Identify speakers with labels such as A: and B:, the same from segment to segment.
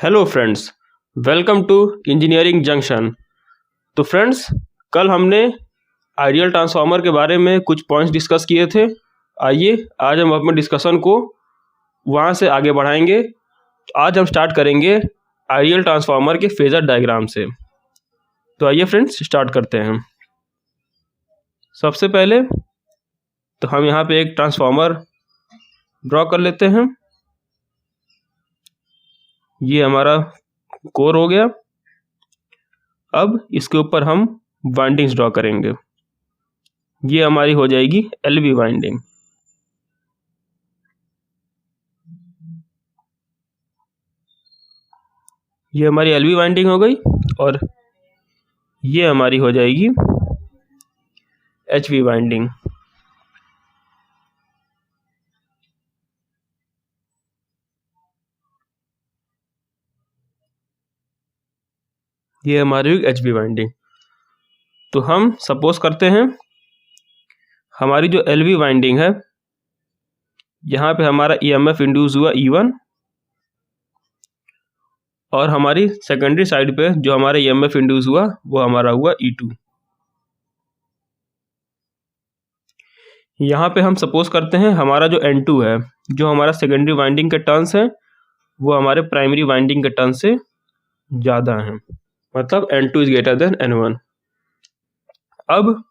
A: Hello friends, welcome to engineering junction. तो friends, कल हमने आइडियल ट्रांसफार्मर के बारे में कुछ पॉइंट्स डिस्कस किए थे। आइए आज हम अपने डिस्कशन को वहाँ से आगे बढ़ाएंगे। आज हम स्टार्ट करेंगे आइडियल ट्रांसफार्मर के फेजर डायग्राम से। तो आइए फ्रेंड्स स्टार्ट करते हैं। सबसे पहले तो हम यहाँ पे एक ट्रांसफार्मर ड्रॉ कर लेते हैं। ये हमारा कोर हो गया। अब इसके ऊपर हम वाइंडिंग्स ड्रॉ करेंगे। ये हमारी हो जाएगी एलवी वाइंडिंग। ये हमारी एलवी वाइंडिंग हो गई और ये हमारी हो जाएगी एचवी वाइंडिंग। ये हमारी एचवी वाइंडिंग। तो हम सपोज करते हैं हमारी जो एलवी वाइंडिंग है, यहाँ पे हमारा ईएमएफ इंड्यूस हुआ E1 और हमारी सेकेंडरी साइड पे जो हमारा ईएमएफ इंड्यूस हुआ वो हमारा हुआ E2। यहाँ पे हम सपोज करते हैं हमारा जो N2 है, जो हमारा सेकेंडरी वाइंडिंग के टर्न्स है, वो हमारे प्राइमरी वाइंडिंग के टर्न से ज़्यादा हैं, मतलब N2 is greater than N1। अब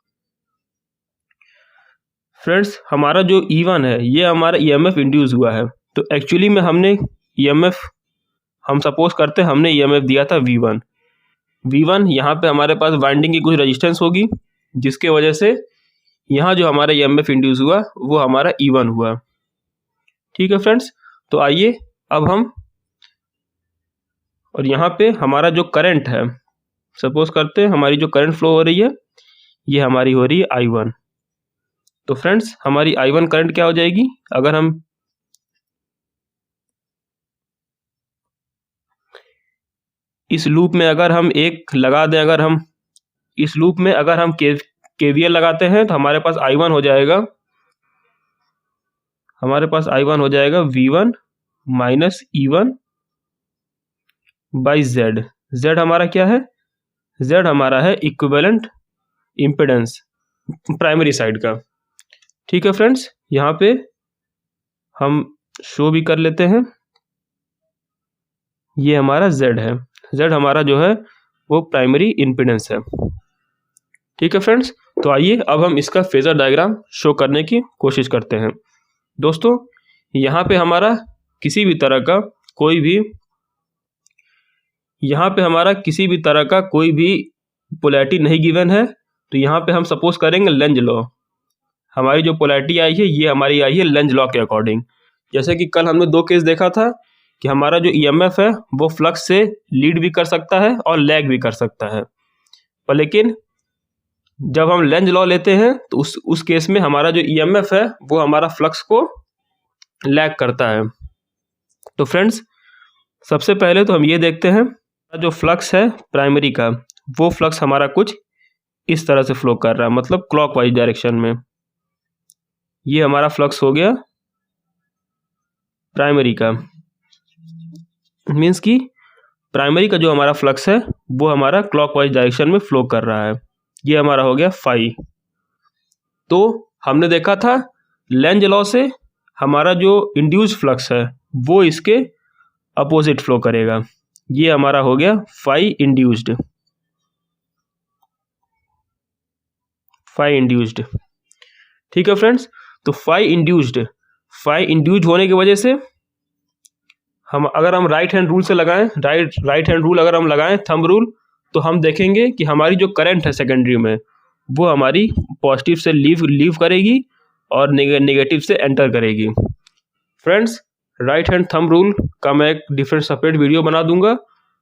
A: फ्रेंड्स, हमारा जो E1 है ये हमारा ईएमएफ इंड्यूस हुआ है। तो एक्चुअली में हमने ईएमएफ, हम सपोज करते हैं हमने ईएमएफ दिया था V1। यहाँ पे हमारे पास वाइंडिंग की कुछ रेजिस्टेंस होगी, जिसके वजह से यहाँ जो हमारा ईएमएफ इंड्यूस हुआ वो हमारा E1 हुआ। ठीक है फ्रेंड्स, तो आइए अब हम, और यहाँ पे हमारा जो करंट है, सपोज करते हैं हमारी जो करंट फ्लो हो रही है ये हमारी हो रही है I1। तो फ्रेंड्स, हमारी I1 करंट क्या हो जाएगी, अगर हम इस लूप में अगर हम एक लगा दें, अगर हम इस लूप में अगर हम केवीएल लगाते हैं तो हमारे पास I1 हो जाएगा, हमारे पास I1 हो जाएगा V1 minus E1 by Z। Z हमारा क्या है, Z हमारा है इक्विवेलेंट इम्पिडेंस प्राइमरी साइड का। ठीक है फ्रेंड्स, यहाँ पे हम शो भी कर लेते हैं, ये हमारा Z है। Z हमारा जो है वो प्राइमरी इम्पिडेंस है। ठीक है फ्रेंड्स, तो आइए अब हम इसका फेजर डायग्राम शो करने की कोशिश करते हैं। दोस्तों, यहाँ पे हमारा किसी भी तरह का कोई भी, यहाँ पे हमारा किसी भी तरह का कोई भी पोलैरिटी नहीं गिवन है। तो यहाँ पे हम सपोज करेंगे लेंज लॉ। हमारी जो पोलैरिटी आई है ये हमारी आई है लेंज लॉ के अकॉर्डिंग। जैसे कि कल हमने दो केस देखा था कि हमारा जो ईएमएफ है वो फ्लक्स से लीड भी कर सकता है और लैग भी कर सकता है, पर लेकिन जब हम लेंज लॉ लेते हैं तो उस केस में हमारा जो ईएमएफ है वो हमारा फ्लक्स को लैग करता है। तो फ्रेंड्स, सबसे पहले तो हम ये देखते हैं जो फ्लक्स है प्राइमरी का, वो फ्लक्स हमारा कुछ इस तरह से फ्लो कर रहा है, मतलब क्लॉकवाइज डायरेक्शन में। ये हमारा फ्लक्स हो गया प्राइमरी का, मीन्स कि प्राइमरी का जो हमारा फ्लक्स है वो हमारा क्लॉकवाइज डायरेक्शन में फ्लो कर रहा है। ये हमारा हो गया फाई। तो हमने देखा था लेंज लॉ से हमारा जो इंड्यूस फ्लक्स है वो इसके अपोजिट फ्लो करेगा। ये हमारा हो गया फाई इंड्यूस्ड, फाई इंड्यूस्ड। ठीक है फ्रेंड्स, तो फाई इंड्यूस्ड होने की वजह से हम, अगर हम राइट हैंड रूल से लगाएं, राइट हैंड रूल अगर हम लगाएं, थंब रूल, तो हम देखेंगे कि हमारी जो करंट है सेकेंडरी में वो हमारी पॉजिटिव से लीव करेगी और नेगेटिव से एंटर करेगी। Friends, right hand thumb rule का मैं एक डिफरेंट सेपरेट वीडियो बना दूंगा,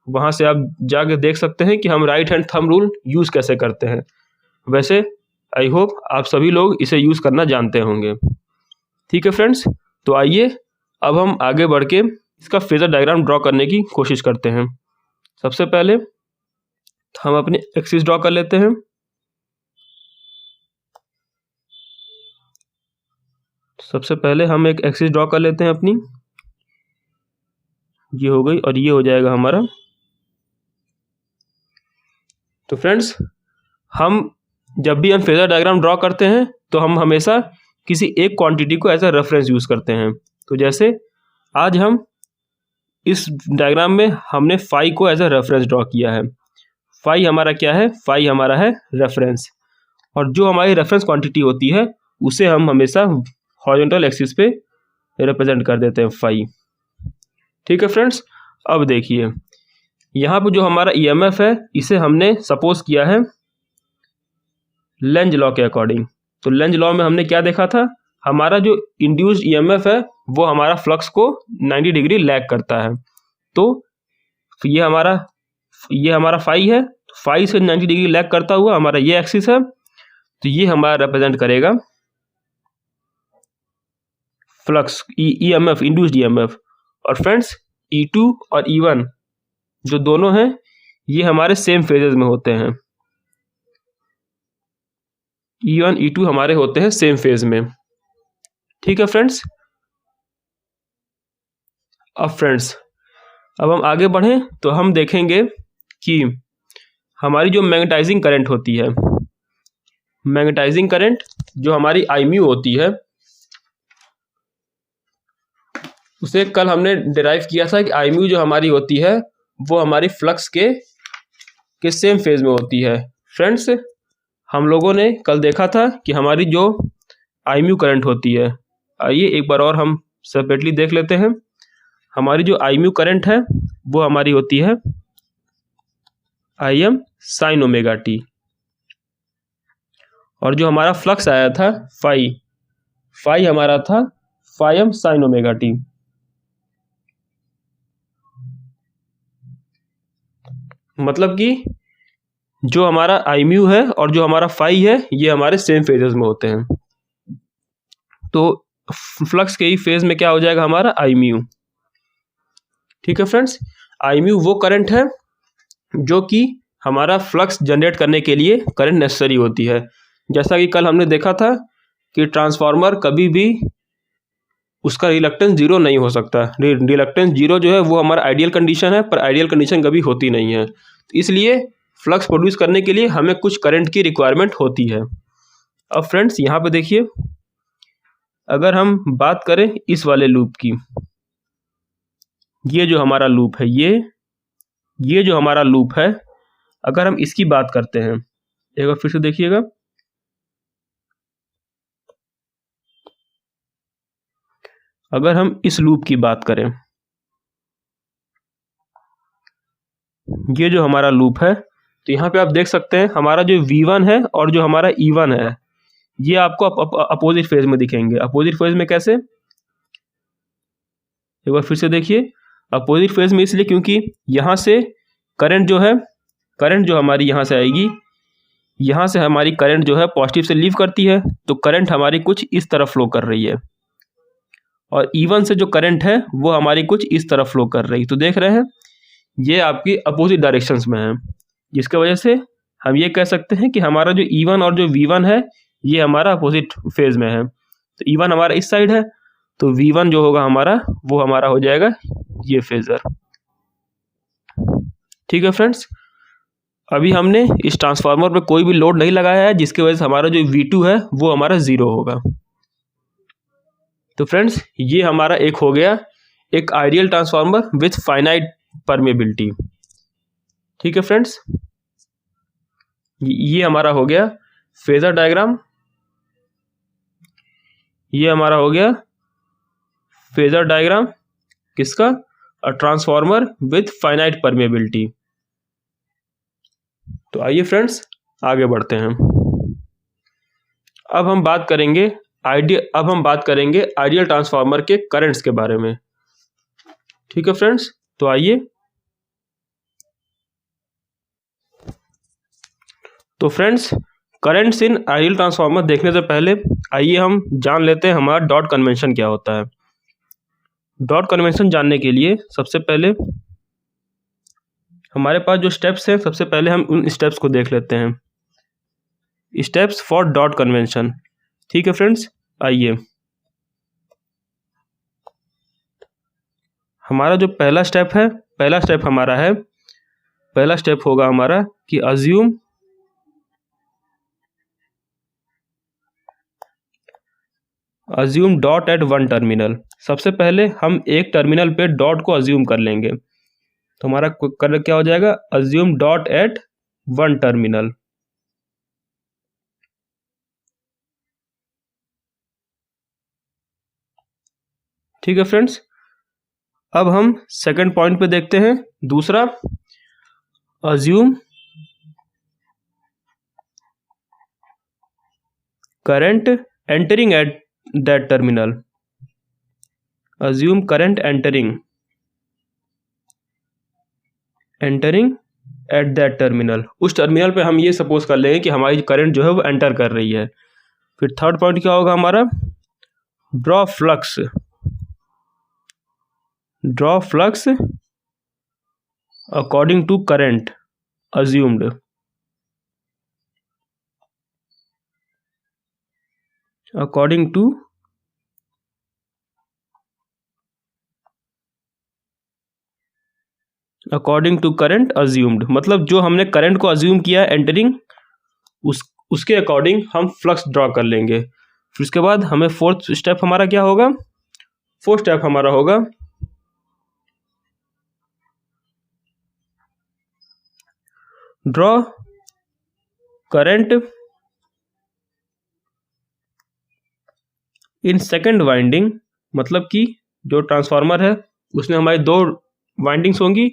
A: वहाँ से आप जाके देख सकते हैं कि हम right hand thumb rule use कैसे करते हैं। वैसे आई होप आप सभी लोग इसे यूज़ करना जानते होंगे। ठीक है फ्रेंड्स, तो आइए अब हम आगे बढ़ के इसका फेजर डायग्राम ड्रॉ करने की कोशिश करते हैं। सबसे पहले हम अपने एक्सिस ड्रॉ कर लेते हैं। सबसे पहले हम एक एक्सिस ड्रॉ कर लेते हैं अपनी। ये हो गई और ये हो जाएगा हमारा। तो फ्रेंड्स, हम जब भी हम फेजर डायग्राम ड्रॉ करते हैं तो हम हमेशा किसी एक क्वांटिटी को एज अ रेफरेंस यूज़ करते हैं। तो जैसे आज हम इस डायग्राम में हमने फाई को एज अ रेफरेंस ड्रॉ किया है। फाई हमारा क्या है? फाई हमारा है रेफरेंस, और जो हमारी रेफरेंस क्वांटिटी होती है उसे हम हमेशा हॉरिजॉन्टल एक्सिस पे रिप्रेजेंट कर देते हैं, फाई। ठीक है फ्रेंड्स, अब देखिए यहाँ पे जो हमारा ईएमएफ है इसे हमने सपोज किया है लेंज लॉ के अकॉर्डिंग। तो लेंज लॉ में हमने क्या देखा था? हमारा जो इंड्यूस्ड ईएमएफ है वो हमारा फ्लक्स को 90 डिग्री लैग करता है। तो ये हमारा फाई है, फाई से 90 डिग्री लैग करता हुआ हमारा ये एक्सिस है। तो ये हमारा रिप्रेजेंट करेगा फ्लक्स ईएमएफ, इंड्यूस्ड ईएमएफ। और फ्रेंड्स, E2 और E1 जो दोनों हैं ये हमारे सेम फेजेस में होते हैं। E1 E2 हमारे होते हैं सेम फेज में। ठीक है फ्रेंड्स। अब हम आगे बढ़ें तो हम देखेंगे कि हमारी जो मैग्नेटाइजिंग करंट होती है, मैग्नेटाइजिंग करंट जो हमारी Imu होती है, उसे कल हमने डिराइव किया था कि Imu जो हमारी होती है वो हमारी फ्लक्स के सेम फेज में होती है। फ्रेंड्स, हम लोगों ने कल देखा था कि हमारी जो Imu करंट होती है, आइए एक बार और हम सेपरेटली देख लेते हैं। हमारी जो Imu करंट है वो हमारी होती है Im sin ओमेगा टी, और जो हमारा फ्लक्स आया था फाई हमारा था phi m sin omega t. मतलब कि जो हमारा Imu है और जो हमारा फाई है ये हमारे सेम फेजेस में होते हैं। तो फ्लक्स के ही फेज में क्या हो जाएगा? हमारा Imu। ठीक है फ्रेंड्स, Imu वो करंट है जो कि हमारा फ्लक्स जनरेट करने के लिए करंट नेसेसरी होती है। जैसा कि कल हमने देखा था कि ट्रांसफार्मर कभी भी उसका रिलक्टेंस जीरो नहीं हो सकता। रिलक्टेंस जीरो जो है वो हमारा आइडियल कंडीशन है, पर आइडियल कंडीशन कभी होती नहीं है। तो इसलिए फ्लक्स प्रोड्यूस करने के लिए हमें कुछ करंट की रिक्वायरमेंट होती है। अब फ्रेंड्स, यहाँ पे देखिए, अगर हम बात करें इस वाले लूप की, ये जो हमारा लूप है, ये जो हमारा लूप है, अगर हम इसकी बात करते हैं, एक बार फिर से देखिएगा, अगर हम इस लूप की बात करें, ये जो हमारा लूप है, तो यहाँ पे आप देख सकते हैं हमारा जो V1 है और जो हमारा E1 है ये आपको अपोजिट फेज में दिखेंगे। अपोजिट फेज में कैसे? एक बार फिर से देखिए, अपोजिट फेज में इसलिए क्योंकि यहाँ से करंट जो हमारी यहाँ से आएगी, यहाँ से हमारी करंट जो है पॉजिटिव से लीव करती है, तो करंट हमारी कुछ इस तरफ फ्लो कर रही है, और E1 से जो करंट है वो हमारी कुछ इस तरफ फ्लो कर रही है। तो देख रहे हैं ये आपकी अपोजिट डायरेक्शंस में है, जिसके वजह से हम ये कह सकते हैं कि हमारा जो E1 और जो V1 है ये हमारा अपोजिट फेज में है। तो E1 हमारा इस साइड है, तो V1 जो होगा हमारा वो हमारा हो जाएगा ये फेजर। ठीक है फ्रेंड्स, अभी हमने इस ट्रांसफार्मर पे कोई भी लोड नहीं लगाया है, जिसकी वजह से हमारा जो V2 है वो हमारा 0 होगा। तो फ्रेंड्स, ये हमारा एक हो गया एक ideal transformer with finite permeability. ठीक है फ्रेंड्स, ये हमारा हो गया फेजर डायग्राम, ये हमारा हो गया फेजर डायग्राम किसका? A transformer with finite permeability. तो आइए फ्रेंड्स आगे बढ़ते हैं। अब हम बात करेंगे आइडियल ट्रांसफार्मर के करंट्स के बारे में। ठीक है फ्रेंड्स, तो आइए, तो friends currents in ideal transformer देखने से पहले आइए हम जान लेते हैं हमारा डॉट कन्वेंशन क्या होता है। डॉट कन्वेंशन जानने के लिए सबसे पहले हमारे पास जो स्टेप्स हैं, सबसे पहले हम उन स्टेप्स को देख लेते हैं। Steps for dot convention. ठीक है फ्रेंड्स, आइए हमारा जो पहला स्टेप होगा हमारा कि assume dot at one terminal. सबसे पहले हम एक टर्मिनल पे डॉट को अज्यूम कर लेंगे, तो हमारा क्या हो जाएगा, assume dot at one terminal. ठीक है फ्रेंड्स, अब हम सेकंड पॉइंट पे देखते हैं। दूसरा, assume current entering at that terminal. Assume current entering at that terminal. उस टर्मिनल पे हम ये सपोज कर लेंगे कि हमारी करंट जो है वो एंटर कर रही है। फिर थर्ड पॉइंट क्या होगा हमारा, draw flux according to current assumed. According to current assumed, मतलब जो हमने करंट को अज्यूम किया एंटरिंग, उसके अकॉर्डिंग हम फ्लक्स ड्रॉ कर लेंगे। फिर उसके बाद हमें फोर्थ स्टेप हमारा क्या होगा, फोर्थ स्टेप हमारा होगा draw current in second winding. मतलब कि जो ट्रांसफार्मर है उसमें हमारी दो वाइंडिंग्स होंगी।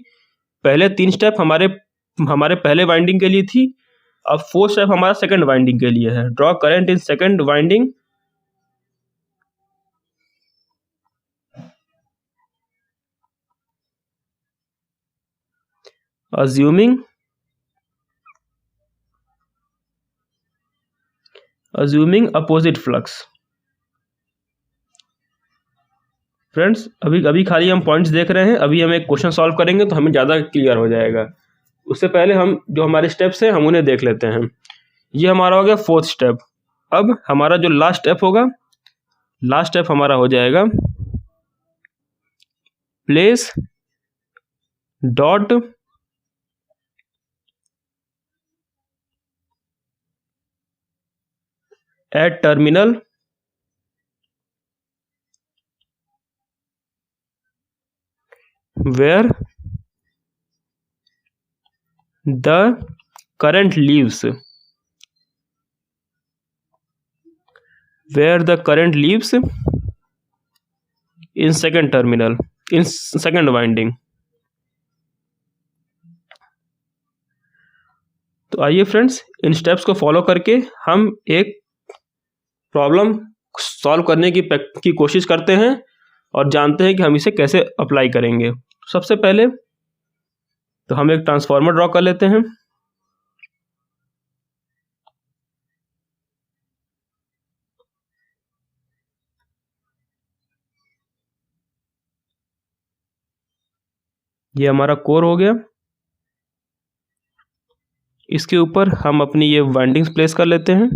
A: पहले तीन स्टेप हमारे पहले वाइंडिंग के लिए थी, अब फोर्थ स्टेप हमारा सेकंड वाइंडिंग के लिए है। Draw current in second winding assuming opposite flux. Friends, अभी खाली हम पॉइंट्स देख रहे हैं, अभी हम एक क्वेश्चन सॉल्व करेंगे तो हमें ज़्यादा क्लियर हो जाएगा। उससे पहले हम जो हमारे स्टेप्स हैं हम उन्हें देख लेते हैं। ये हमारा हो गया फोर्थ स्टेप। अब हमारा जो लास्ट स्टेप हमारा हो जाएगा place dot at terminal where the current leaves in second terminal, in second winding। तो आइए फ्रेंड्स, इन स्टेप्स को फॉलो करके हम एक प्रॉब्लम सॉल्व करने की कोशिश करते हैं और जानते हैं कि हम इसे कैसे अप्लाई करेंगे। सबसे पहले तो हम एक ट्रांसफार्मर ड्रॉ कर लेते हैं। ये हमारा कोर हो गया। इसके ऊपर हम अपनी ये वाइंडिंग्स प्लेस कर लेते हैं।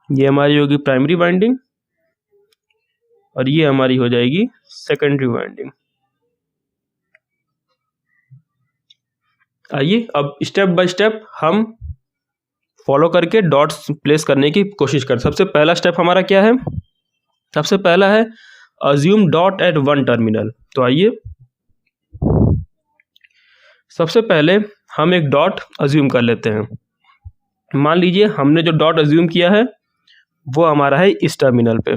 A: ये हमारी होगी प्राइमरी वाइंडिंग और ये हमारी हो जाएगी सेकेंडरी वाइंडिंग। आइए अब स्टेप बाय स्टेप हम फॉलो करके डॉट्स प्लेस करने की कोशिश करें। सबसे पहला स्टेप हमारा क्या है, सबसे पहला है assume dot at one terminal. तो आइए सबसे पहले हम एक डॉट अज्यूम कर लेते हैं। मान लीजिए हमने जो डॉट अज्यूम किया है वो हमारा है इस टर्मिनल पे।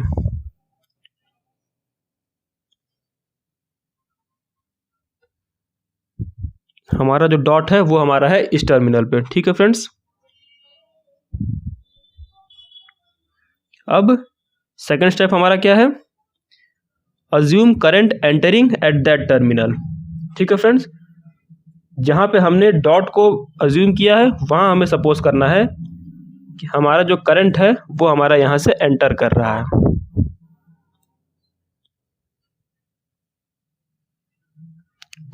A: हमारा जो डॉट है वो हमारा है इस टर्मिनल पे। ठीक है फ्रेंड्स, अब सेकंड स्टेप हमारा क्या है, assume current entering at that terminal. ठीक है फ्रेंड्स, जहाँ पे हमने डॉट को अज्यूम किया है वहाँ हमें सपोज करना है कि हमारा जो करंट है वो हमारा यहाँ से एंटर कर रहा है।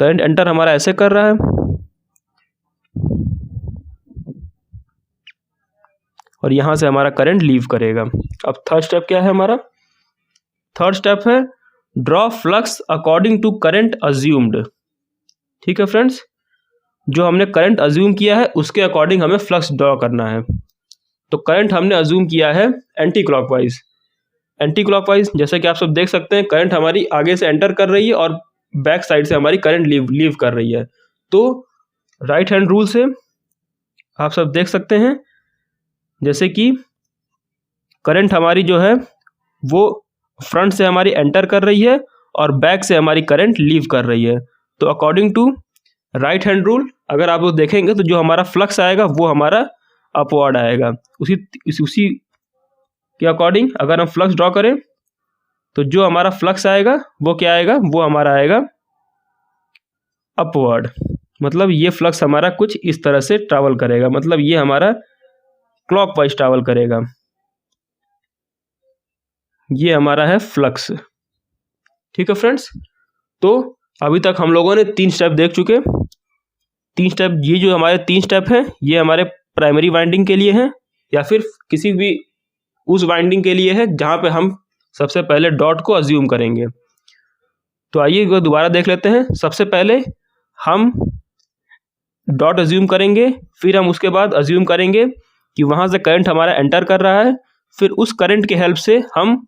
A: करंट एंटर हमारा ऐसे कर रहा है और यहाँ से हमारा करंट लीव करेगा। अब थर्ड स्टेप क्या है हमारा? थर्ड स्टेप है draw flux according to current assumed. ठीक है फ्रेंड्स, जो हमने करंट अज्यूम किया है उसके अकॉर्डिंग हमें फ्लक्स ड्रॉ करना है। तो करंट हमने अज्यूम किया है एंटी क्लॉकवाइज। एंटी क्लॉकवाइज जैसे कि आप सब देख सकते हैं, करंट हमारी आगे से एंटर कर रही है और बैक साइड से हमारी करंट लीव कर रही है। तो राइट हैंड रूल से आप सब देख सकते हैं जैसे कि करंट हमारी जो है वो फ्रंट से हमारी एंटर कर रही है और बैक से हमारी करंट लीव कर रही है। तो according to right hand rule अगर आप लोग देखेंगे तो जो हमारा फ्लक्स आएगा वो हमारा अपवर्ड आएगा। उसी के अकॉर्डिंग अगर हम फ्लक्स ड्रॉ करें तो जो हमारा फ्लक्स आएगा वो क्या आएगा? वो हमारा आएगा अपवर्ड। मतलब ये फ्लक्स हमारा कुछ इस तरह से ट्रैवल करेगा, मतलब ये हमारा क्लॉकवाइज ट्रैवल करेगा। ये हमारा है फ्लक्स। ठीक है फ्रेंड्स, तो अभी तक हम लोगों ने 3 स्टेप देख चुके। 3 स्टेप, ये जो हमारे 3 स्टेप हैं ये हमारे प्राइमरी वाइंडिंग के लिए हैं या फिर किसी भी उस वाइंडिंग के लिए है जहाँ पे हम सबसे पहले डॉट को अज्यूम करेंगे। तो आइए दोबारा देख लेते हैं। सबसे पहले हम डॉट अज्यूम करेंगे, फिर हम उसके बाद अज्यूम करेंगे कि वहाँ से करंट हमारा एंटर कर रहा है, फिर उस करंट के हेल्प से हम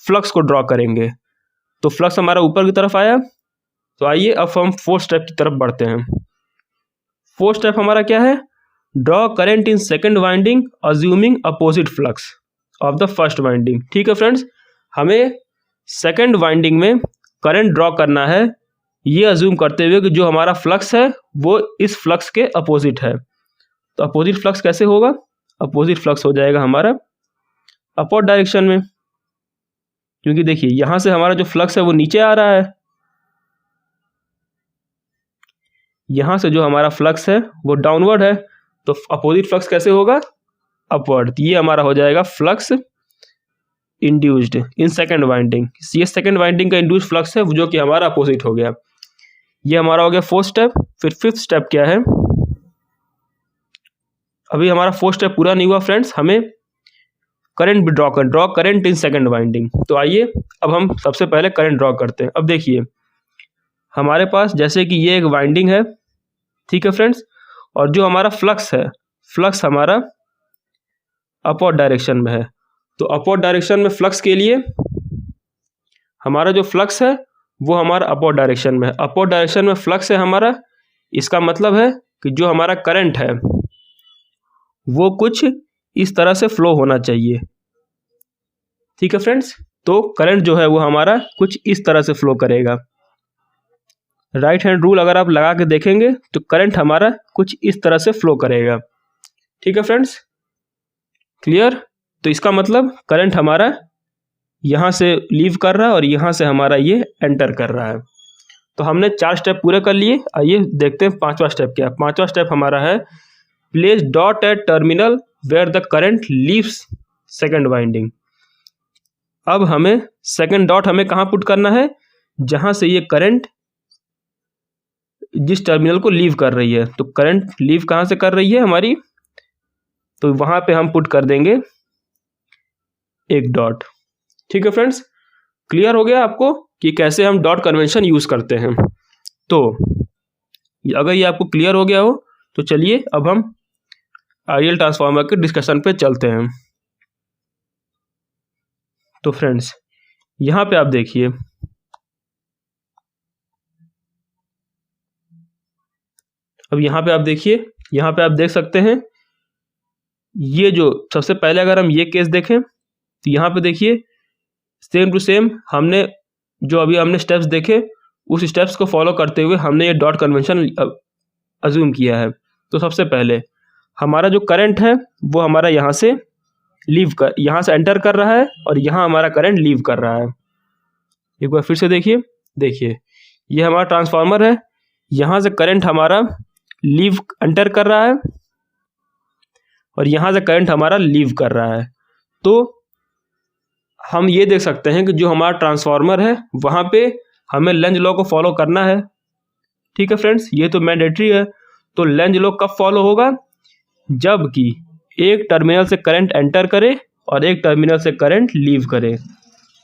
A: फ्लक्स को ड्रॉ करेंगे। तो फ्लक्स हमारा ऊपर की तरफ आया। तो आइए अब हम 4th स्टेप की तरफ बढ़ते हैं। 4th स्टेप हमारा क्या है? Draw current in second winding assuming opposite flux of the first winding. ठीक है फ्रेंड्स, हमें सेकंड वाइंडिंग में करंट ड्रॉ करना है ये अज्यूम करते हुए कि जो हमारा फ्लक्स है वो इस फ्लक्स के अपोजिट है। तो अपोजिट फ्लक्स कैसे होगा? अपोजिट फ्लक्स हो जाएगा हमारा अपवर्ड डायरेक्शन में, क्योंकि देखिए यहाँ से हमारा जो फ्लक्स है वो नीचे आ रहा है, यहाँ से जो हमारा फ्लक्स है वो डाउनवर्ड है। तो अपोजिट फ्लक्स कैसे होगा? अपवर्ड। ये हमारा हो जाएगा flux induced in second winding. ये सेकंड वाइंडिंग का इंड्यूस्ड फ्लक्स है जो कि हमारा अपोजिट हो गया। ये हमारा हो गया 4th स्टेप। फिर 5th स्टेप क्या है? अभी हमारा 4th स्टेप पूरा नहीं हुआ फ्रेंड्स, हमें करंट भी draw current in second winding. तो आइए अब हम सबसे पहले करंट ड्रॉ करते हैं। अब देखिए हमारे पास जैसे कि ये एक वाइंडिंग है, ठीक है फ्रेंड्स, और जो हमारा फ्लक्स है, फ्लक्स हमारा अपवर्ड डायरेक्शन में है। तो अपवर्ड डायरेक्शन में फ्लक्स के लिए हमारा जो फ्लक्स है वो हमारा अपवर्ड डायरेक्शन में है। अपवर्ड डायरेक्शन में फ्लक्स है हमारा, इसका मतलब है कि जो हमारा करंट है वो कुछ इस तरह से फ्लो होना चाहिए। ठीक है फ्रेंड्स, तो करंट जो है वो हमारा कुछ इस तरह से फ्लो करेगा। राइट हैंड रूल अगर आप लगा के देखेंगे तो करंट हमारा कुछ इस तरह से फ्लो करेगा। ठीक है फ्रेंड्स, क्लियर? तो इसका मतलब करंट हमारा यहाँ से लीव कर रहा है और यहाँ से हमारा ये एंटर कर रहा है। तो हमने 4 स्टेप पूरे कर लिए। आइए देखते हैं 5वां स्टेप क्या है। 5वां स्टेप हमारा है place dot at terminal where the current leaves second winding. अब हमें सेकंड डॉट हमें कहाँ पुट करना है? जहाँ से ये करंट जिस टर्मिनल को लीव कर रही है। तो करंट लीव कहाँ से कर रही है हमारी? तो वहाँ पे हम पुट कर देंगे एक डॉट। ठीक है फ्रेंड्स, क्लियर हो गया आपको कि कैसे हम डॉट कन्वेंशन यूज़ करते हैं? तो अगर ये आपको क्लियर हो गया हो तो चलिए अब हम आइडियल ट्रांसफार्मर के डिस्कशन पे चलते हैं। तो फ्रेंड्स यहाँ पे आप देखिए, अब यहाँ पे आप देखिए, यहाँ पे आप देख सकते हैं ये जो सबसे पहले अगर हम ये केस देखें तो यहाँ पे देखिए सेम टू सेम हमने जो अभी हमने स्टेप्स देखे उस स्टेप्स को फॉलो करते हुए हमने ये डॉट कन्वेंशन अज्यूम किया है। तो सबसे पहले हमारा जो करंट है वो हमारा यहाँ से यहाँ से एंटर कर रहा है और यहाँ हमारा करंट लीव कर रहा है। एक बार फिर से देखिए ये हमारा ट्रांसफार्मर है, यहाँ से करंट हमारा एंटर कर रहा है और यहाँ से करंट हमारा लीव कर रहा है। तो हम ये देख सकते हैं कि जो हमारा ट्रांसफार्मर है वहाँ पे हमें लेंज लॉ को फॉलो करना है। ठीक है फ्रेंड्स, ये तो मैंडेटरी है। तो लेंज लॉ कब फॉलो होगा? जबकि एक टर्मिनल से करंट एंटर करे और एक टर्मिनल से करंट लीव करे।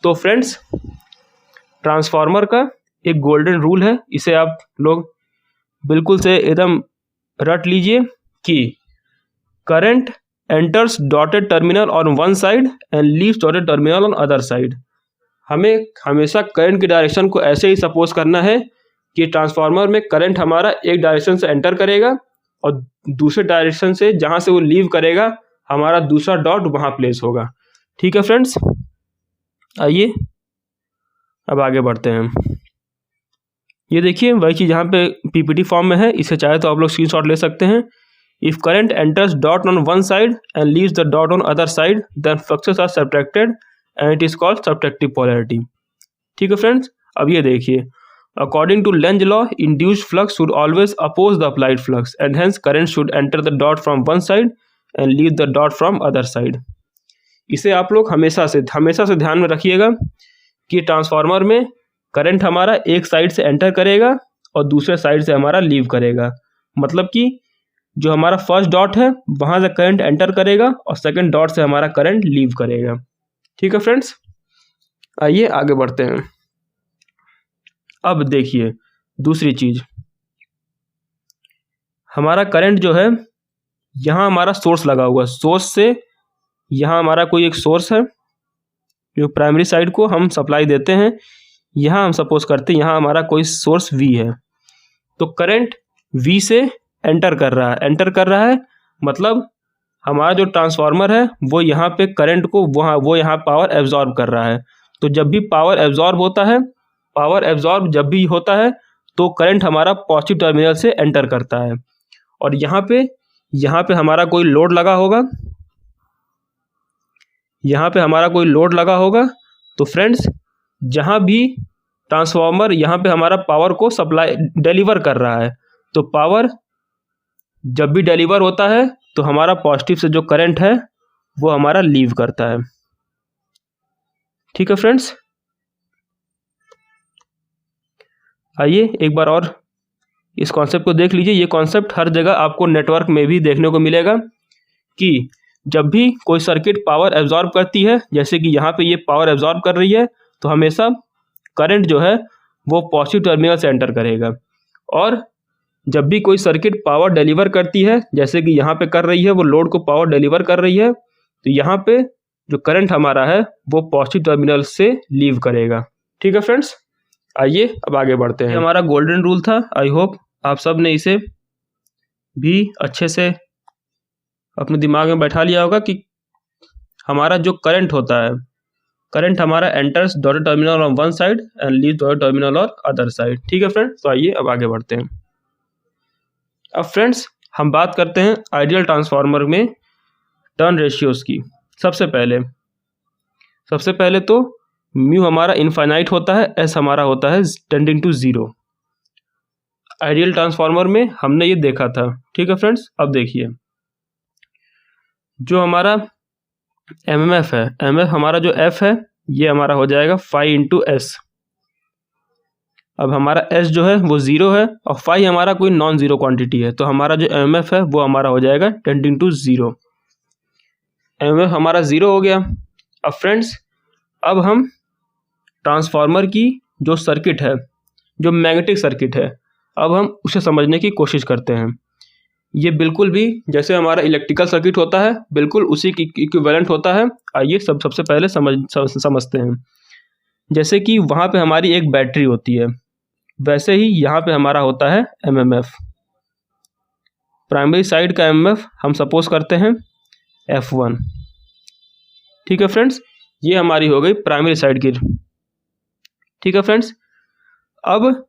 A: तो फ्रेंड्स, ट्रांसफार्मर का एक गोल्डन रूल है, इसे आप लोग बिल्कुल से एकदम रट लीजिए कि current enters dotted terminal on one side and leaves dotted terminal on other side. हमें हमेशा करंट की डायरेक्शन को ऐसे ही सपोज करना है कि ट्रांसफार्मर में करंट हमारा एक डायरेक्शन से एंटर करेगा और दूसरे डायरेक्शन से जहाँ से वो लीव करेगा हमारा दूसरा डॉट वहाँ प्लेस होगा। ठीक है फ्रेंड्स, आइए अब आगे बढ़ते हैं। ये देखिए वही चीज़ यहाँ पे पीपीटी फॉर्म में है, इसे चाहे तो आप लोग स्क्रीनशॉट ले सकते हैं। If current enters dot on one side and leaves the dot on other side then fluxes are subtracted and it is called subtractive polarity. ठीक है फ्रेंड्स, अब ये देखिए, according to Lenz law induced flux should always oppose the applied flux and hence current should enter the dot from one side and leave the dot from other side. इसे आप लोग हमेशा से ध्यान में रखिएगा कि ट्रांसफार्मर में करंट हमारा एक साइड से एंटर करेगा और दूसरे साइड से हमारा लीव करेगा। मतलब कि जो हमारा फर्स्ट डॉट है वहाँ से करंट एंटर करेगा और सेकंड डॉट से हमारा करंट लीव करेगा। ठीक है फ्रेंड्स, आइए आगे बढ़ते हैं। अब देखिए दूसरी चीज़, हमारा करंट जो है यहाँ हमारा सोर्स लगा हुआ है, सोर्स से यहाँ हमारा कोई एक सोर्स है जो प्राइमरी साइड को हम सप्लाई देते हैं। यहाँ हम सपोज करते हैं यहाँ हमारा कोई सोर्स V है, तो करंट V से एंटर कर रहा है मतलब हमारा जो ट्रांसफार्मर है वो यहाँ पे करंट को वो यहाँ पावर एब्जॉर्ब कर रहा है। तो जब भी पावर एब्जॉर्ब जब भी होता है तो करंट हमारा पॉजिटिव टर्मिनल से एंटर करता है और यहाँ पे हमारा कोई लोड लगा होगा, तो फ्रेंड्स जहाँ भी ट्रांसफार्मर यहाँ पे हमारा पावर को सप्लाई डिलीवर कर रहा है, तो पावर जब भी डिलीवर होता है तो हमारा पॉजिटिव से जो करंट है वो हमारा लीव करता है। ठीक है फ्रेंड्स, आइए एक बार और इस कॉन्सेप्ट को देख लीजिए। ये कॉन्सेप्ट हर जगह आपको नेटवर्क में भी देखने को मिलेगा कि जब भी कोई सर्किट पावर एब्जॉर्ब करती है, जैसे कि यहाँ पे ये पावर एब्जॉर्ब कर रही है, तो हमेशा करंट जो है वो पॉजिटिव टर्मिनल से एंटर करेगा। और जब भी कोई सर्किट पावर डिलीवर करती है, जैसे कि यहाँ पे कर रही है, वो लोड को पावर डिलीवर कर रही है, तो यहाँ पे जो करंट हमारा है वो पॉजिटिव टर्मिनल से लीव करेगा। ठीक है फ्रेंड्स, आइए अब आगे बढ़ते हैं। हमारा गोल्डन रूल था, आई होप आप सब ने इसे भी अच्छे से अपने दिमाग में बैठा लिया होगा कि हमारा जो करंट होता है, करंट हमारा enters dotted terminal on one side and leave dotted terminal on other side. ठीक है फ्रेंड्स, तो आइए अब आगे बढ़ते हैं। अब फ्रेंड्स हम बात करते हैं आइडियल ट्रांसफार्मर में टर्न रेशियोज की। सबसे पहले तो म्यू हमारा इनफाइनाइट होता है, एस हमारा होता है टेंडिंग टू 0। आइडियल ट्रांसफार्मर में हमने ये देखा था। ठीक है फ्रेंड्स, अब देखिए जो हमारा एमएमएफ है, एमएफ हमारा जो एफ है ये हमारा हो जाएगा 5 इंटू एस। अब हमारा एस जो है वो 0 है और 5 हमारा कोई नॉन ज़ीरो क्वांटिटी है, तो हमारा जो एमएफ है वो हमारा हो जाएगा 10 टू 0। एमएफ हमारा 0 हो गया। अब फ्रेंड्स अब हम ट्रांसफार्मर की जो सर्किट है, जो मैग्नेटिक सर्किट है, अब हम उसे समझने की कोशिश करते हैं। ये बिल्कुल भी जैसे हमारा इलेक्ट्रिकल सर्किट होता है बिल्कुल उसी की इक्विवेलेंट होता है। आइए सबसे पहले समझते हैं। जैसे कि वहाँ पे हमारी एक बैटरी होती है, वैसे ही यहाँ पे हमारा होता है एमएमएफ। प्राइमरी साइड का एमएमएफ हम सपोज करते हैं F1। ठीक है फ्रेंड्स, ये हमारी हो गई प्राइमरी साइड की। ठीक है फ्रेंड्स, अब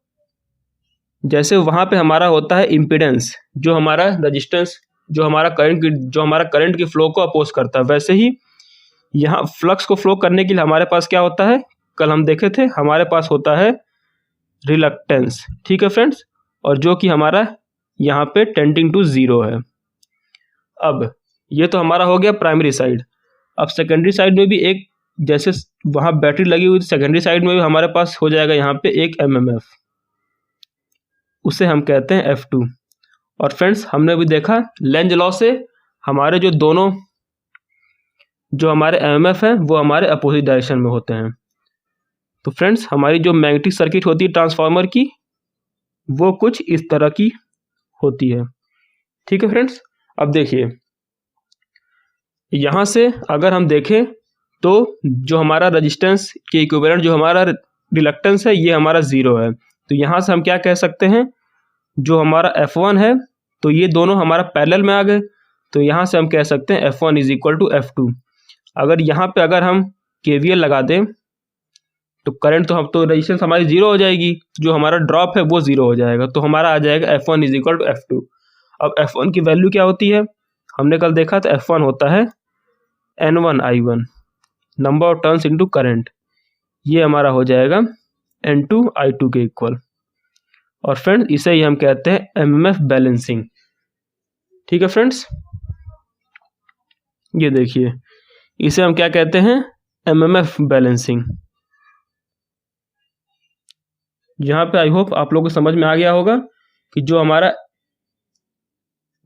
A: जैसे वहाँ पे हमारा होता है इम्पीडेंस, जो हमारा रजिस्टेंस, जो हमारा करंट की फ्लो को अपोज करता है, वैसे ही यहाँ फ्लक्स को फ्लो करने के लिए हमारे पास क्या होता है, कल हम देखे थे हमारे पास होता है रिलक्टेंस। ठीक है फ्रेंड्स, और जो कि हमारा यहाँ पे टेंडिंग टू 0 है। अब ये तो हमारा हो गया प्राइमरी साइड। अब सेकेंडरी साइड में भी एक, जैसे वहाँ बैटरी लगी हुई, सेकेंडरी साइड में भी हमारे पास हो जाएगा यहाँ पे एक एमएमएफ, उसे हम कहते हैं F2। और फ्रेंड्स हमने भी देखा लेंज लॉ से हमारे जो दोनों जो हमारे एमएमएफ हैं वो हमारे अपोजिट डायरेक्शन में होते हैं। तो फ्रेंड्स हमारी जो मैग्नेटिक सर्किट होती है ट्रांसफार्मर की वो कुछ इस तरह की होती है। ठीक है फ्रेंड्स, अब देखिए यहाँ से अगर हम देखें तो जो हमारा रेजिस्टेंस के इक्विवेलेंट जो हमारा रिलक्टेंस है ये हमारा 0 है। तो यहाँ से हम क्या कह सकते हैं, जो हमारा F1 है तो ये दोनों हमारा पैरेलल में आ गए। तो यहाँ से हम कह सकते हैं F1 is equal to F2। अगर यहाँ पे अगर हम KVL लगा दें तो करंट तो रेजिस्टेंस हमारी 0 हो जाएगी, जो हमारा ड्रॉप है वो 0 हो जाएगा। तो हमारा आ जाएगा F1 is equal to F2। अब F1 की वैल्यू क्या होती है, हमने कल देखा था F1 होता है N1I1 number of turns into current, ये हमारा हो जाएगा N2I2 के इक्वल। और फ्रेंड्स इसे ही हम कहते हैं एमएमएफ बैलेंसिंग। ठीक है फ्रेंड्स, ये देखिए इसे हम क्या कहते हैं, एमएमएफ बैलेंसिंग। यहाँ पे आई होप आप लोगों को समझ में आ गया होगा कि जो हमारा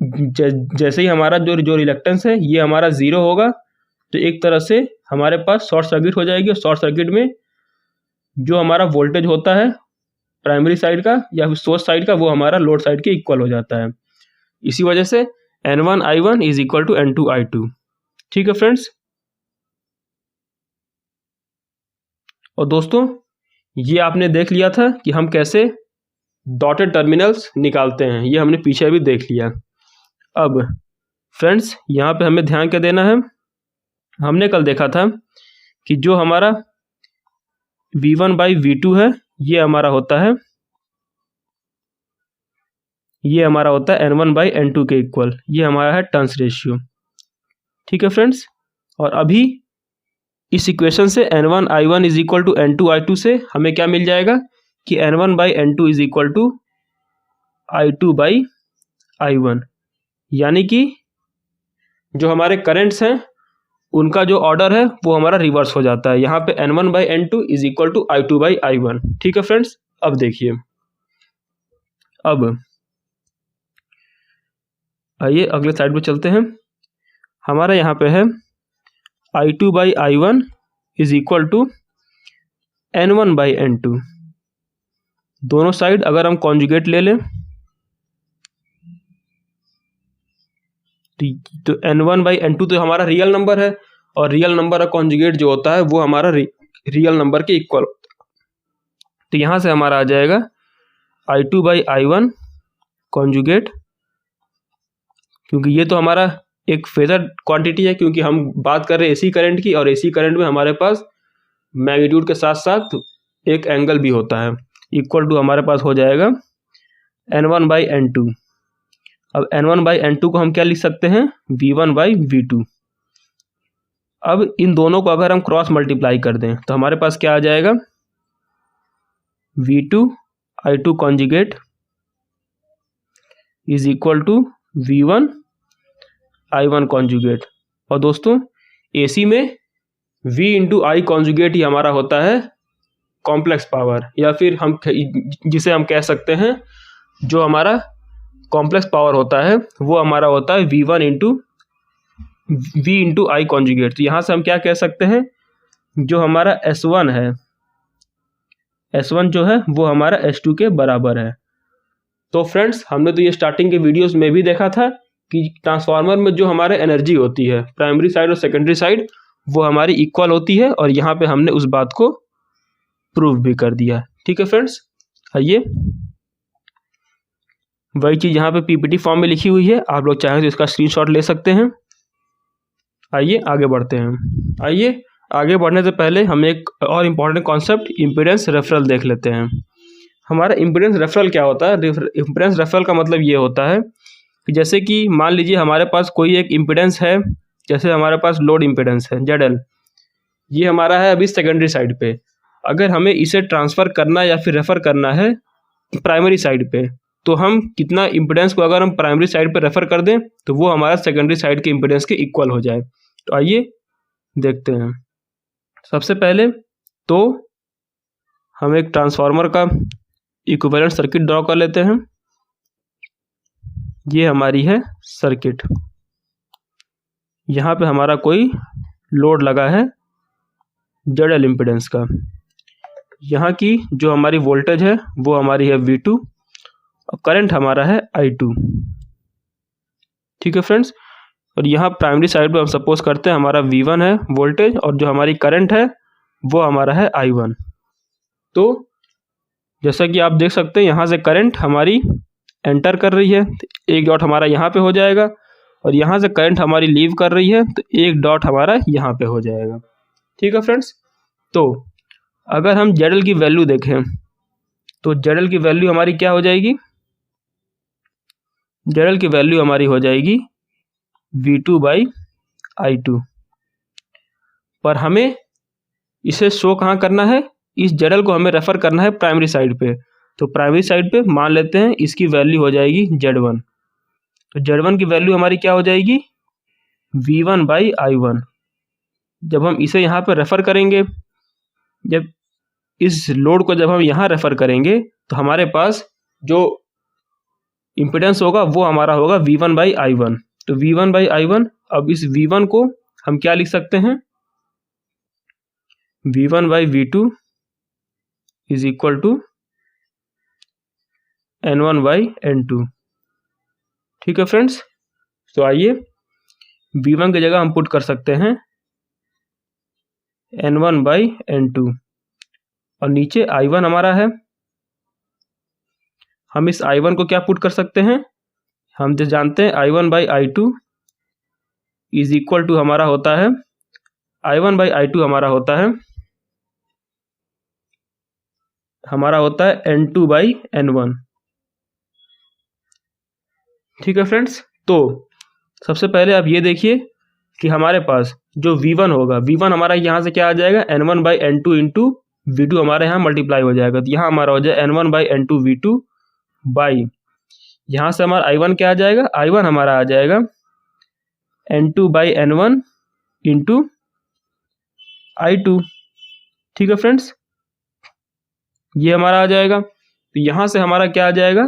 A: जैसे ही हमारा जो रिलक्टेंस है ये हमारा 0 होगा तो एक तरह से हमारे पास शॉर्ट सर्किट हो जाएगी। और शॉर्ट सर्किट में जो हमारा वोल्टेज होता है प्राइमरी साइड का या फिर सोर्स साइड का वो हमारा लोड साइड के इक्वल हो जाता है। इसी वजह से N1I1 is equal to N2I2। ठीक है फ्रेंड्स, और दोस्तों ये आपने देख लिया था कि हम कैसे डॉटेड टर्मिनल्स निकालते हैं, ये हमने पीछे भी देख लिया। अब फ्रेंड्स यहाँ पे हमें ध्यान क्या देना है, हमने कल देखा था कि जो हमारा V1/V2 है ये हमारा होता है N1/N2 के इक्वल, ये हमारा है टर्न्स रेशियो। ठीक है फ्रेंड्स, और अभी इस इक्वेशन से N1I1 is equal to N2I2 से हमें क्या मिल जाएगा कि N1/N2 is equal to I2/I1, यानी कि जो हमारे करंट्स हैं उनका जो ऑर्डर है वो हमारा रिवर्स हो जाता है। यहाँ पे N1/N2 is equal to I2/I1। ठीक है फ्रेंड्स, अब देखिए, अब आइए अगले साइड पे चलते हैं। हमारा यहाँ पे है I2/I1 is equal to N1/N2। दोनों साइड अगर हम कॉन्जुगेट ले लें तो N1/N2 तो हमारा रियल नंबर है और रियल नंबर का कॉन्जुगेट जो होता है वो हमारा रियल नंबर के इक्वल होता है। तो यहाँ से हमारा आ जाएगा I2/I1 कॉन्जुगेट, क्योंकि ये तो हमारा एक फेजर क्वांटिटी है, क्योंकि हम बात कर रहे हैं एसी करंट की, और एसी करंट में हमारे पास मैग्नीट्यूड के साथ साथ एक एंगल भी होता है। इक्वल टू हमारे पास हो जाएगा N1/N2। अब N1/N2 को हम क्या लिख सकते हैं, V1/V2। अब इन दोनों को अगर हम क्रॉस मल्टीप्लाई कर दें तो हमारे पास क्या आ जाएगा, V2I2 conjugate is equal to V1I1 conjugate. और दोस्तों एसी में V इंटू आई कॉन्जुगेट ही हमारा होता है कॉम्प्लेक्स पावर, या फिर हम जिसे हम कह सकते हैं जो हमारा कॉम्प्लेक्स पावर होता है वो हमारा होता है V1 into V into I conjugate. तो यहाँ से हम क्या कह सकते हैं, जो हमारा S1 है, S1 जो है वो हमारा S2 के बराबर है। तो फ्रेंड्स हमने तो ये स्टार्टिंग के वीडियोस में भी देखा था कि ट्रांसफार्मर में जो हमारे एनर्जी होती है प्राइमरी साइड और सेकेंडरी साइड वो हमारी इक्वल होती है, और यहाँ पे हमने उस बात को प्रूव भी कर दिया। ठीक है फ्रेंड्स, आइए वही चीज़ यहाँ पे पीपीटी फॉर्म में लिखी हुई है, आप लोग चाहें तो इसका स्क्रीनशॉट ले सकते हैं। आइए आगे बढ़ते हैं। आइए आगे बढ़ने से पहले हम एक और इम्पॉर्टेंट कॉन्सेप्ट इम्पीडेंस रेफरल देख लेते हैं। हमारा इम्पीडेंस रेफरल क्या होता है, इम्पीडेंस रेफरल का मतलब ये होता है कि जैसे कि मान लीजिए हमारे पास कोई एक इम्पीडेंस है, जैसे हमारे पास लोड इम्पीडेंस है ZL, ये हमारा है अभी सेकेंडरी साइड पे। अगर हमें इसे ट्रांसफ़र करना या फिर रेफ़र करना है प्राइमरी साइड पे, तो हम कितना इम्पीडेंस को अगर हम प्राइमरी साइड पे रेफ़र कर दें तो वो हमारा सेकेंडरी साइड के इम्पीडेंस के इक्वल हो जाए। तो आइए देखते हैं। सबसे पहले तो हम एक ट्रांसफार्मर का इक्विवेलेंट सर्किट ड्रॉ कर लेते हैं। ये हमारी है सर्किट। यहाँ पे हमारा कोई लोड लगा है ZL इम्पीडेंस का। यहाँ की जो हमारी वोल्टेज है वो हमारी है V2 और करंट हमारा है I2। ठीक है फ्रेंड्स, और यहाँ प्राइमरी साइड पे हम सपोज करते हैं हमारा V1 है वोल्टेज और जो हमारी करंट है वो हमारा है I1। तो जैसा कि आप देख सकते हैं यहाँ से करंट हमारी एंटर कर रही है तो एक डॉट हमारा यहाँ पे हो जाएगा, और यहाँ से करंट हमारी लीव कर रही है तो एक डॉट हमारा यहाँ पे हो जाएगा। ठीक है फ्रेंड्स, तो अगर हम ZL की वैल्यू देखें तो ZL की वैल्यू हमारी क्या हो जाएगी, ZL की वैल्यू हमारी हो जाएगी V2/I2। पर हमें इसे शो कहाँ करना है, इस ZL को हमें रेफर करना है प्राइमरी साइड पे। तो प्राइमरी साइड पे मान लेते हैं इसकी वैल्यू हो जाएगी Z1। तो Z1 की वैल्यू हमारी क्या हो जाएगी V1/I1। जब हम इसे यहाँ पे रेफर करेंगे, जब इस लोड को जब हम यहाँ रेफर करेंगे तो हमारे पास जो इम्पिडेंस होगा वो हमारा होगा V1/I1। तो V1/I1, अब इस V1 को हम क्या लिख सकते हैं, V1/V2 is equal to N1/N2। ठीक है फ्रेंड्स, तो आइए V1 की जगह हम पुट कर सकते हैं N1/N2 और नीचे I1 हमारा है। हम इस I1 को क्या पुट कर सकते हैं, हम जो जानते हैं I1/I2 इज इक्वल टू हमारा होता है I1/I2 हमारा होता है N2/N1। ठीक है फ्रेंड्स, तो सबसे पहले आप ये देखिए कि हमारे पास जो V1 होगा, V1 हमारा यहाँ से क्या आ जाएगा N1/N2 इंटू V2 हमारे यहाँ मल्टीप्लाई हो जाएगा। तो यहाँ हमारा हो जाए N1/N2 V2 बाई, यहाँ से हमारा I1 क्या आ जाएगा, I1 हमारा आ जाएगा N2/N1 इंटू I2। ठीक है फ्रेंड्स, ये हमारा आ जाएगा। तो यहाँ से हमारा क्या आ जाएगा,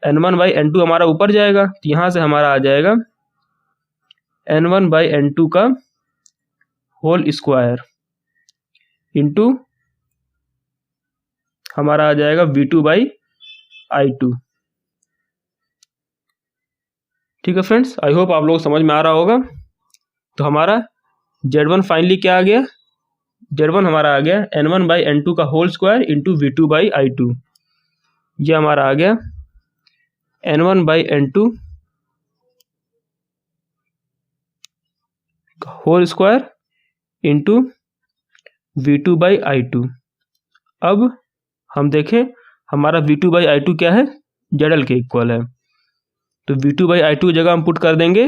A: N1/N2 हमारा ऊपर जाएगा, तो यहाँ से हमारा आ जाएगा N1/N2 का होल स्क्वायर इंटू हमारा आ जाएगा V2/I2। ठीक है फ्रेंड्स, आई होप आप लोग समझ में आ रहा होगा। तो हमारा Z1 फाइनली क्या आ गया, Z1 हमारा आ गया N1/N2 का होल स्क्वायर इंटू V2/I2। ये हमारा आ गया N1/N2 whole square into V2/I2। अब हम देखें हमारा V2/I2 क्या है, ZL के इक्वल है। तो V2/I2 जगह हम पुट कर देंगे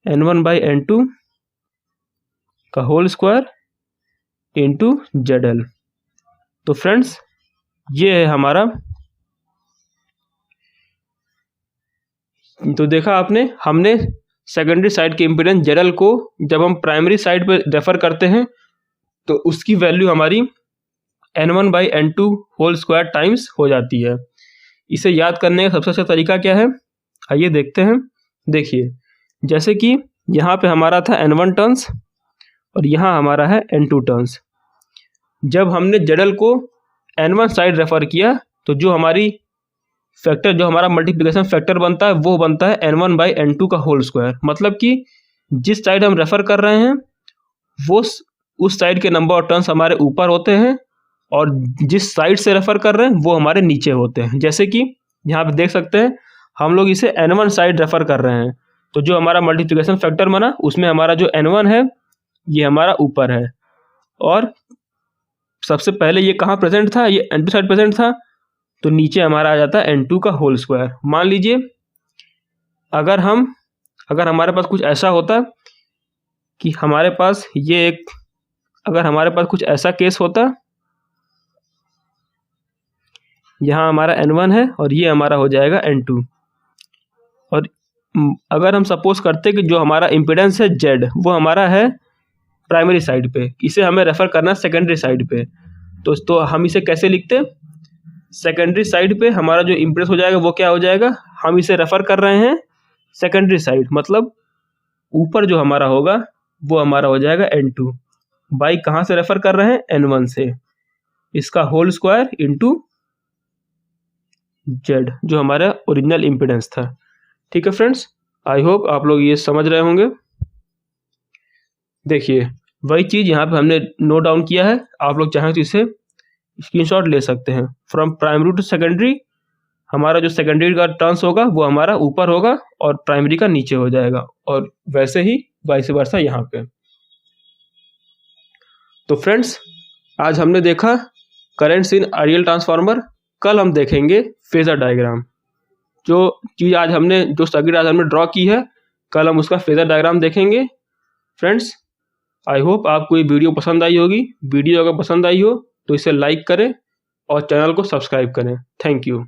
A: N1/N2 का होल स्क्वायर इंटू ZL। तो फ्रेंड्स ये है हमारा, तो देखा आपने, हमने सेकेंडरी साइड के इम्पीडेंस ZL को जब हम प्राइमरी साइड पे रेफर करते हैं तो उसकी वैल्यू हमारी N1/N2 होल स्क्वायर टाइम्स हो जाती है। इसे याद करने का सबसे अच्छा तरीका क्या है, आइए देखते हैं। देखिए जैसे कि यहाँ पे हमारा था N1 टर्न्स और यहाँ हमारा है N2 टर्न्स। जब हमने ZL को N1 साइड रेफर किया तो जो हमारी फैक्टर, जो हमारा मल्टीप्लिकेशन फैक्टर बनता है वो बनता है N1/N2 का होल स्क्वायर। मतलब कि जिस साइड हम रेफर कर रहे हैं वो उस साइड के नंबर ऑफ टर्न्स हमारे ऊपर होते हैं और जिस साइड से रेफर कर रहे हैं वो हमारे नीचे होते हैं। जैसे कि यहाँ पे देख सकते हैं हम लोग इसे N1 साइड रेफर कर रहे हैं, तो जो हमारा मल्टीप्लिकेशन फैक्टर बना उसमें हमारा जो N1 है ये हमारा ऊपर है, और सबसे पहले ये कहाँ प्रेजेंट था, ये N2 साइड प्रेजेंट था, तो नीचे हमारा आ जाता है N2 का होल स्क्वायर। मान लीजिए अगर हमारे पास कुछ ऐसा होता कि हमारे पास ये एक, अगर हमारे पास कुछ ऐसा केस होता, यहाँ हमारा N1 है और ये हमारा हो जाएगा N2, और अगर हम सपोज करते कि जो हमारा इम्पीडेंस है Z वो हमारा है प्राइमरी साइड पे, इसे हमें रेफर करना सेकेंडरी साइड पे, तो हम इसे कैसे लिखते, सेकेंडरी साइड पे हमारा जो इम्पीडेंस हो जाएगा वो क्या हो जाएगा, हम इसे रेफर कर रहे हैं सेकेंडरी साइड, मतलब ऊपर जो हमारा होगा वो हमारा हो जाएगा N2। बाई कहाँ से रेफर कर रहे हैं? N1 से। इसका होल स्क्वायर इंटू जेड जो हमारा ओरिजिनल इम्पिडेंस था। ठीक है फ्रेंड्स, आई होप आप लोग ये समझ रहे होंगे। देखिए वही चीज़ यहाँ पे हमने नोट डाउन किया है, आप लोग चाहें तो इसे स्क्रीनशॉट ले सकते हैं। फ्रॉम प्राइमरी टू सेकेंडरी, हमारा जो सेकेंडरी का टर्न्स होगा वो हमारा ऊपर होगा और प्राइमरी का नीचे हो जाएगा, और वैसे ही वाइस वर्सा यहाँ पे। तो फ्रेंड्स आज हमने देखा करेंट्स इन आइडियल ट्रांसफार्मर। कल हम देखेंगे फेजर डायग्राम। जो चीज़ आज हमने, जो सर्किट आज हमने ड्रॉ की है, कल हम उसका फेजर डायग्राम देखेंगे। फ्रेंड्स आई होप आपको ये वीडियो पसंद आई होगी। वीडियो अगर पसंद आई हो तो इसे लाइक करें और चैनल को सब्सक्राइब करें। Thank you.